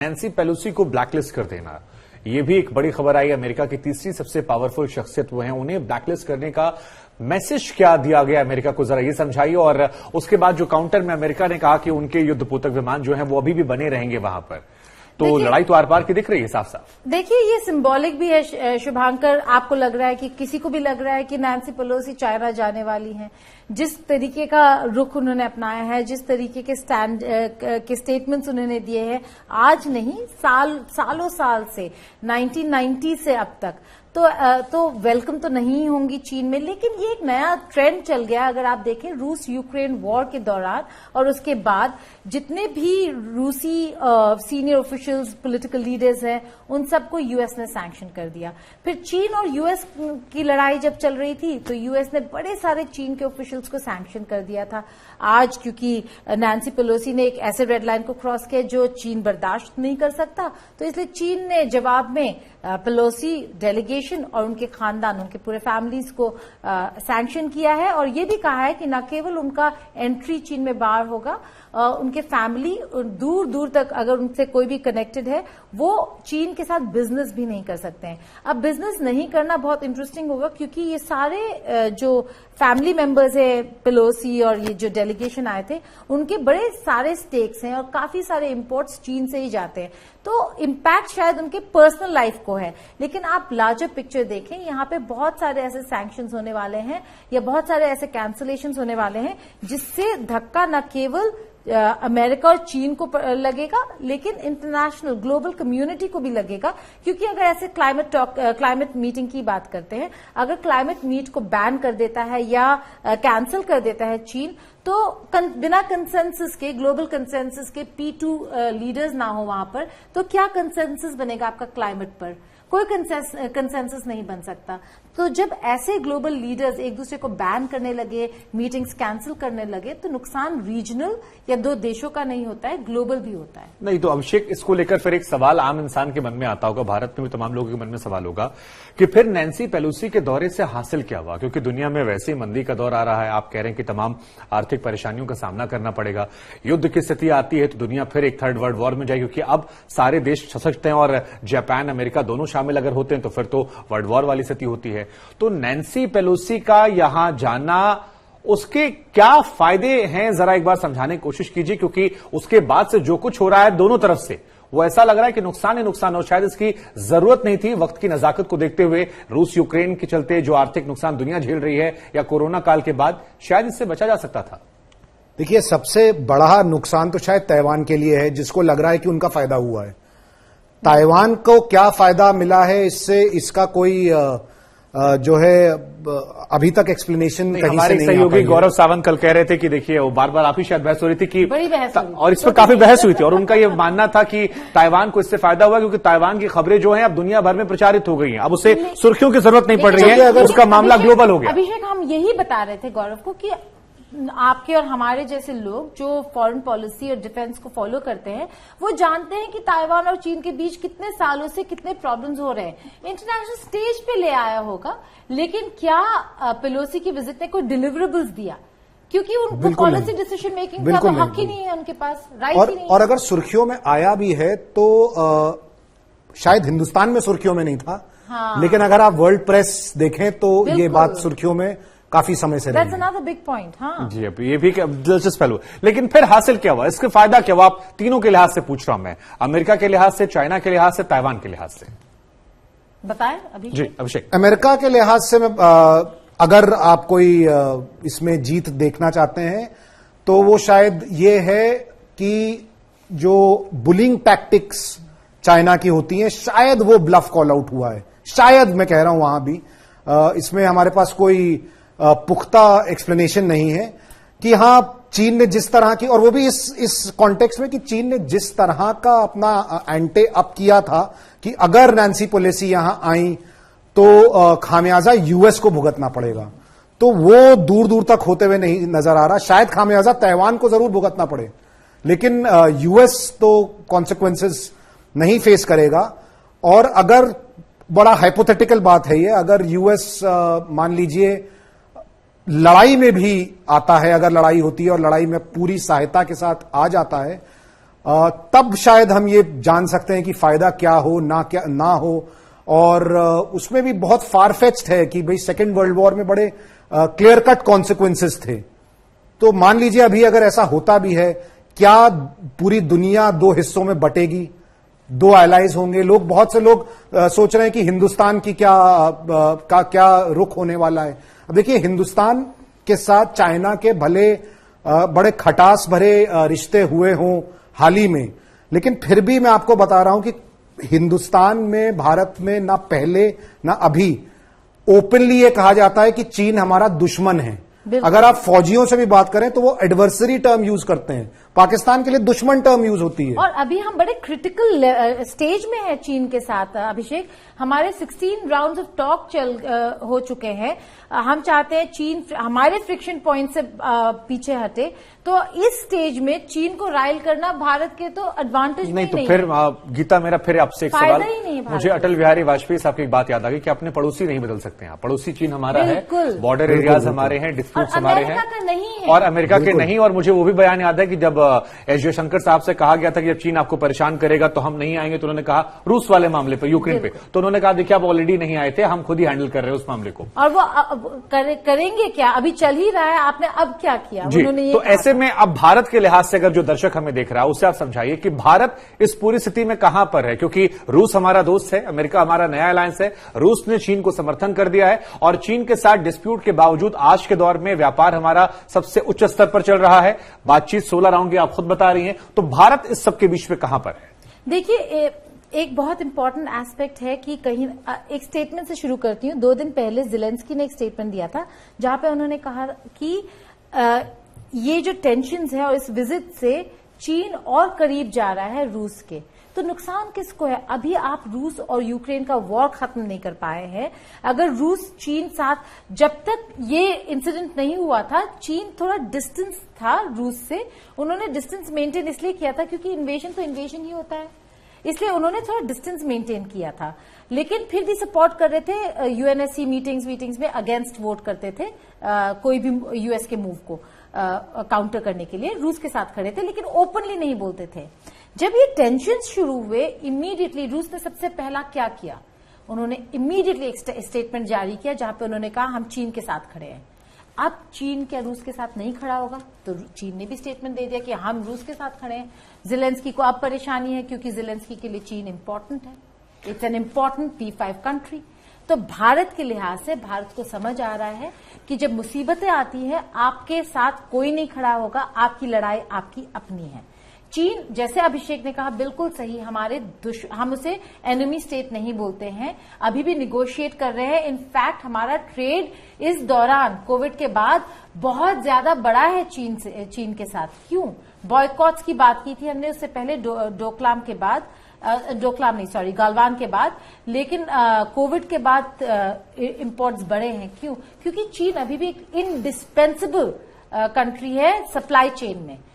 Nancy Pelosi को blacklist कर देना, यह भी एक बड़ी खबर आई। अमेरिका की तीसरी सबसे पावरफुल शख्सियत वो हैं, उन्हें ब्लैकलिस्ट करने का मैसेज क्या दिया गया अमेरिका को, जरा ये समझाइए। और उसके बाद जो काउंटर में अमेरिका ने कहा कि उनके युद्धपोतक विमान जो हैं वो अभी भी बने रहेंगे वहां पर, तो लड़ाई तो आर पार की दिख रही है साफ साफ। देखिए, ये सिंबॉलिक भी है शुभांकर। आपको लग रहा है कि किसी को भी लग रहा है कि नैन्सी पेलोसी चाइना जाने वाली हैं। जिस तरीके का रुख उन्होंने अपनाया है, जिस तरीके के स्टेटमेंट्स उन्होंने दिए हैं, आज नहीं सालों साल से 1990 से अब तक, तो वेलकम तो नहीं होंगी चीन में। लेकिन ये एक नया ट्रेंड चल गया। अगर आप देखें, रूस यूक्रेन वॉर के दौरान और उसके बाद जितने भी रूसी सीनियर ऑफिशियल्स, पॉलिटिकल लीडर्स हैं, उन सबको यूएस ने सैंक्शन कर दिया। फिर चीन और यूएस की लड़ाई जब चल रही थी तो यूएस ने बड़े सारे चीन के ऑफिशियल्स को सैंक्शन कर दिया था। आज क्योंकि नैन्सी पेलोसी ने एक ऐसे रेड लाइन को क्रॉस किया जो चीन बर्दाश्त नहीं कर सकता, तो इसलिए चीन ने जवाब में पेलोसी डेलीगेशन और उनके खानदान, उनके पूरे फैमिलीज को सैंक्शन किया है। और ये भी कहा है कि न केवल उनका एंट्री चीन में बाहर होगा, उनके फैमिली दूर दूर तक, अगर उनसे कोई भी कनेक्टेड है, वो चीन के साथ बिजनेस भी नहीं कर सकते हैं। अब बिजनेस नहीं करना बहुत इंटरेस्टिंग होगा, क्योंकि ये सारे जो फैमिली मेंबर्स है पेलोसी और ये जो डेलीगेशन आए थे, उनके बड़े सारे स्टेक्स हैं और काफी सारे इंपोर्ट्स चीन से ही जाते हैं। तो इम्पैक्ट शायद उनके पर्सनल लाइफ को है। लेकिन आप लार्जर पिक्चर देखें, यहाँ पे बहुत सारे ऐसे सैंक्शंस होने वाले हैं या बहुत सारे ऐसे कैंसलेशंस होने वाले हैं, जिससे धक्का न केवल अमेरिका और चीन को लगेगा, लेकिन इंटरनेशनल ग्लोबल कम्युनिटी को भी लगेगा। क्योंकि अगर ऐसे क्लाइमेट मीटिंग की बात करते हैं, अगर क्लाइमेट मीट को बैन कर देता है या कैंसिल कर देता है चीन, तो बिना कंसेंसस के, ग्लोबल कंसेंसस के, P2 लीडर्स ना हो वहां पर, तो क्या कंसेंसस बनेगा आपका क्लाइमेट पर? कोई कंसेंसस नहीं बन सकता। तो जब ऐसे ग्लोबल लीडर्स एक दूसरे को बैन करने लगे, मीटिंग्स कैंसिल करने लगे, तो नुकसान रीजनल या दो देशों का नहीं होता है, ग्लोबल भी होता है। नहीं तो अभिषेक, इसको लेकर फिर एक सवाल आम इंसान के मन में आता होगा, भारत में भी तमाम लोगों के मन में सवाल होगा कि फिर नैन्सी पेलोसी के दौरे से हासिल क्या हुआ? क्योंकि दुनिया में वैसे ही मंदी का दौर आ रहा है, आप कह रहे हैं कि तमाम आर्थिक परेशानियों का सामना करना पड़ेगा, युद्ध की स्थिति आती है तो दुनिया फिर एक थर्ड वर्ल्ड वॉर में जाएगी, क्योंकि अब सारे देश सशक्त हैं और जापान, अमेरिका दोनों शामिल अगर होते हैं तो फिर तो वर्ल्ड वॉर वाली स्थिति होती है। तो नैन्सी पेलोसी का यहां जाना, उसके क्या फायदे हैं, जरा एक बार समझाने की कोशिश कीजिए। क्योंकि उसके बाद से जो कुछ हो रहा है दोनों तरफ से, वो ऐसा लग रहा है कि नुकसान ही नुकसान हो। शायद इसकी जरूरत नहीं थी, वक्त की नजाकत को देखते हुए, रूस यूक्रेन के चलते जो आर्थिक नुकसान दुनिया झेल रही है, या कोरोना काल के बाद, शायद इससे बचा जा सकता था। देखिए, सबसे बड़ा नुकसान तो शायद ताइवान के लिए है, जिसको लग रहा है कि उनका फायदा हुआ है। ताइवान को क्या फायदा मिला है इससे, इसका कोई जो है अभी तक एक्सप्लेनेशन कहीं से नहीं। सहयोगी गौरव सावंत कल कह रहे थे कि देखिए, वो बार बार आप ही शायद बहस हो रही थी कि बड़ी बहस हुई, और इस पर काफी बहस हुई थी, और उनका ये मानना था कि ताइवान को इससे फायदा हुआ, क्योंकि ताइवान की खबरें जो हैं अब दुनिया भर में प्रचारित हो गई हैं, अब उसे सुर्खियों की जरूरत नहीं पड़ रही है, उसका मामला ग्लोबल हो गया। अभिषेक, हम यही बता रहे थे गौरव को कि आपके और हमारे जैसे लोग जो फॉरेन पॉलिसी और डिफेंस को फॉलो करते हैं, वो जानते हैं कि ताइवान और चीन के बीच कितने सालों से कितने प्रॉब्लम्स हो रहे हैं। इंटरनेशनल स्टेज पे ले आया होगा, लेकिन क्या पेलोसी की विजिट ने कोई डिलीवरेबल्स दिया? क्योंकि उनको पॉलिसी डिसीजन मेकिंग का तो हक ही नहीं है उनके पास, राइट ही नहीं है। और अगर सुर्खियों में आया भी है तो शायद हिंदुस्तान में सुर्खियों में नहीं था। हाँ। लेकिन अगर आप वर्ल्ड प्रेस देखें तो ये बात सुर्खियों में काफी समय से That's another big point, हाँ। जी, अब ये भी दिलचस्प पहलू। लेकिन फिर हासिल क्या हुआ, इसके फायदा क्या हुआ? आप तीनों के लिहाज से पूछ रहा हूं मैं, अमेरिका के लिहाज से, चाइना के लिहाज से, ताइवान के लिहाज से, बताएं अभिषेक। जी अभिषेक। अमेरिका के लिहाज से अगर आप कोई इसमें जीत देखना चाहते हैं तो वो शायद ये है कि जो बुलिंग टैक्टिक्स चाइना की होती हैं, शायद वो ब्लफ कॉल आउट हुआ है। शायद, मैं कह रहा हूं वहां भी इसमें हमारे पास कोई पुख्ता एक्सप्लेनेशन नहीं है कि हां, चीन ने जिस तरह की, और वो भी इस कॉन्टेक्स्ट में कि चीन ने जिस तरह का अपना एंटे अप किया था कि अगर नैन्सी पेलोसी यहां आई तो खामियाजा यूएस को भुगतना पड़ेगा, तो वो दूर दूर तक होते हुए नहीं नजर आ रहा। शायद खामियाजा ताइवान को जरूर भुगतना पड़े, लेकिन यूएस तो कॉन्सिक्वेंसेस नहीं फेस करेगा। और अगर, बड़ा हाइपोथेटिकल बात है ये, अगर यूएस मान लीजिए लड़ाई में भी आता है, अगर लड़ाई होती है और लड़ाई में पूरी सहायता के साथ आ जाता है, तब शायद हम ये जान सकते हैं कि फायदा क्या हो ना हो। और उसमें भी बहुत फारफेच्ड है कि भाई सेकेंड वर्ल्ड वॉर में बड़े क्लियर कट कॉन्सिक्वेंसेस थे। तो मान लीजिए अभी अगर ऐसा होता भी है, क्या पूरी दुनिया दो हिस्सों में बटेगी, दो एलाइज होंगे? बहुत से लोग सोच रहे हैं कि हिंदुस्तान की क्या रुख होने वाला है। अब देखिए, हिंदुस्तान के साथ चाइना के भले बड़े खटास भरे रिश्ते हुए हों हाल ही में, लेकिन फिर भी मैं आपको बता रहा हूं कि हिंदुस्तान में, भारत में ना पहले ना अभी ओपनली ये कहा जाता है कि चीन हमारा दुश्मन है। अगर आप फौजियों से भी बात करें तो वो एडवर्सरी टर्म यूज करते हैं, पाकिस्तान के लिए दुश्मन टर्म यूज होती है। और अभी हम बड़े क्रिटिकल स्टेज में है चीन के साथ। अभिषेक, हमारे 16 राउंड्स ऑफ टॉक हो चुके हैं। हम चाहते हैं चीन हमारे फ्रिक्शन पॉइंट से पीछे हटे। तो इस स्टेज में चीन को राइल करना भारत के तो एडवांटेज नहीं। तो फिर गीता, मेरा फिर आपसे एक सवाल, मुझे अटल बिहारी वाजपेयी साहब की एक बात याद आ गई कि अपने पड़ोसी नहीं बदल सकते हैं। पड़ोसी चीन हमारा है, बॉर्डर एरियाज हमारे हैं, डिस्प्यूट्स हमारे हैं, और अमेरिका के नहीं। और मुझे वो भी बयान याद है कि जब एस जयशंकर साहब से कहा गया था कि जब चीन आपको परेशान करेगा तो हम नहीं आएंगे, तो उन्होंने कहा रूस वाले मामले पे, यूक्रेन पे, तो उन्होंने कहा देखिए आप ऑलरेडी नहीं आए थे, हम खुद ही हैंडल कर रहे हैं उस मामले को। और वो करेंगे क्या? अभी चल ही रहा है, आपने अब क्या किया? उन्होंने ये तो ऐसे में अब भारत के लिहाज से अगर जो दर्शक हमें देख रहा है उससे आप समझाइए कि भारत इस पूरी स्थिति में कहां पर है, क्योंकि रूस हमारा दोस्त है, अमेरिका हमारा नया अलायंस है, रूस ने चीन को समर्थन कर दिया है, और चीन के साथ डिस्प्यूट के बावजूद आज के दौर में व्यापार हमारा सबसे उच्च स्तर पर चल रहा है, बातचीत 16 राउंड की आप खुद बता रही हैं। तो भारत इस सबके बीच में कहां पर है? देखिए, एक बहुत इंपॉर्टेंट एस्पेक्ट है कि कहीं एक स्टेटमेंट से शुरू करती हूँ। 2 दिन पहले ज़ेलेंस्की ने एक स्टेटमेंट दिया था जहां पे उन्होंने कहा कि ये जो टेंशन्स है और इस विजिट से चीन और करीब जा रहा है रूस के। तो नुकसान किसको है? अभी आप रूस और यूक्रेन का वॉर खत्म नहीं कर पाए हैं। अगर रूस चीन साथ, जब तक ये इंसिडेंट नहीं हुआ था, चीन थोड़ा डिस्टेंस था रूस से। उन्होंने डिस्टेंस मेंटेन इसलिए किया था क्योंकि इन्वेजन तो इन्वेजन ही होता है, इसलिए उन्होंने थोड़ा डिस्टेंस मेंटेन किया था। लेकिन फिर भी सपोर्ट कर रहे थे, यूएनएससी मीटिंग्स में अगेंस्ट वोट करते थे कोई भी यूएस के मूव को काउंटर करने के लिए रूस के साथ खड़े थे, लेकिन ओपनली नहीं बोलते थे। जब ये टेंशन शुरू हुए, इमीडिएटली रूस ने सबसे पहला क्या किया? उन्होंने इमीडिएटली एक स्टेटमेंट जारी किया जहां पे उन्होंने कहा हम चीन के साथ खड़े हैं। अब चीन क्या रूस के साथ नहीं खड़ा होगा? तो चीन ने भी स्टेटमेंट दे दिया कि हम रूस के साथ खड़े हैं। ज़ेलेंस्की को अब परेशानी है क्योंकि ज़ेलेंस्की के लिए चीन इंपॉर्टेंट है, it's an important P5 country. तो भारत के लिहाज से भारत को समझ आ रहा है कि जब मुसीबतें आती है आपके साथ कोई नहीं खड़ा होगा, आपकी लड़ाई आपकी अपनी है। चीन, जैसे अभिषेक ने कहा, बिल्कुल सही, हम उसे एनिमी स्टेट नहीं बोलते हैं, अभी भी निगोशिएट कर रहे हैं। इनफैक्ट हमारा ट्रेड इस दौरान कोविड के बाद बहुत ज्यादा बढ़ा है चीन के साथ। क्यों? बॉयकॉट्स की बात की थी हमने उससे पहले, गालवान के बाद, लेकिन कोविड के बाद इंपोर्ट्स बढ़े हैं। क्यों? क्योंकि चीन अभी भी एक इनडिस्पेंसेबल कंट्री है सप्लाई चेन में।